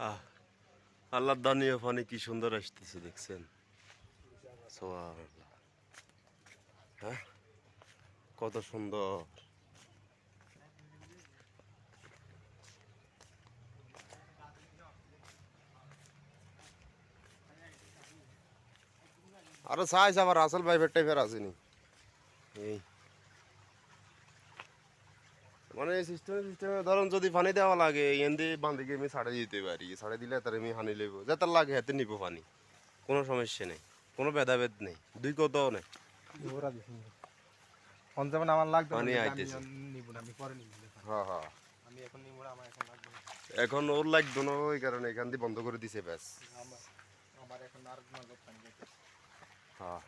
আহ আল্লাহর দানীয় পানি কি সুন্দর আসতেছে দেখছেন। সুবহানাল্লাহ। হ্যাঁ, কত সুন্দর। আরো চাইছে আবার আসল ভাইবের টাইপের আসেনি এই মানে সিস্টেমে সিস্টেমে ধরুন যদি পানি দেওয়া লাগে এন্দি বান্ধিকে আমি ছাড়ে দিতে পারি, ছাড়ে দিলে তার আমি হানি লইব যেতার লাগে হাতে নিব পানি, কোনো সমস্যা নেই, কোনো ভেদাভেদ নেই, দুই কথাও নেই। ওরা দিছে পঞ্চান্ন আমার লাগতো না, পানি আমি আইতেছে। নিব না, আমি পরে নিব। হ্যাঁ হ্যাঁ, আমি এখন নিব না, আমার এখন লাগবে না। এখন ওর লাগতো না, ওই কারণে এখান দিয়ে বন্ধ করে দিছে ব্যাস। আমার আমার এখন আর নজর পানি যাইতে। হ্যাঁ,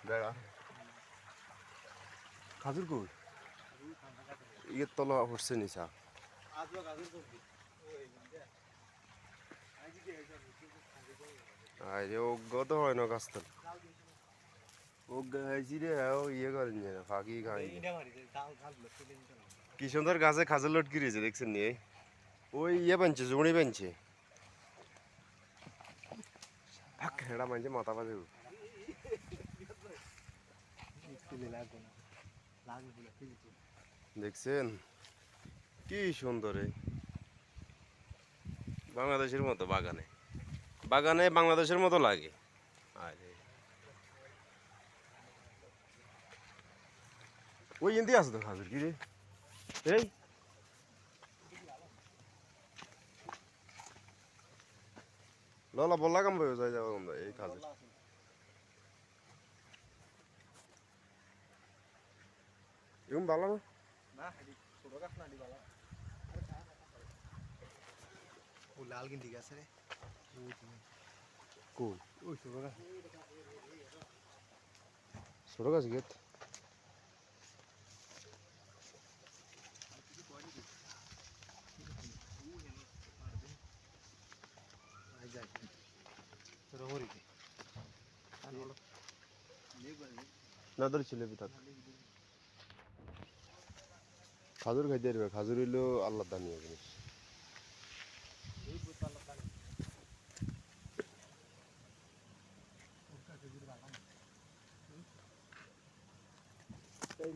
বেড়া খাজুর কই ইয়ের তলা পড়ছে নিচা। আরে অজ্ঞ তো হয় না গাছতল, অজ্ঞ হয়েছি রে, ও ইয়ে করেন না, ফাঁকি খাই। কি সুন্দর গাছে খাজুর লটকি রয়েছে দেখছেন নি, ওই ইয়ে বানছে, জুড়ি বানছে। এটা মানছে মাথা বাজে দেখছেন কি সুন্দর। বাংলাদেশের মতো বাগানে বাগানে বাংলাদেশের মতো লাগে। আরে ওই ইন্দি আছে তো খাজুর কি রে, এই ললা বললা কাম বই যাই যাবো আমরা এই খাজুর। এরকম ভালো না, ও লাল গিন্দি গাছে রে, কই ওই ছোট গাছ। ছোট গাছ গেত না ধরে ছিল থাক। খাজুর খাইতে পারবে, খাজুর হইলো আল্লাহ দানীয় জিনিস। এই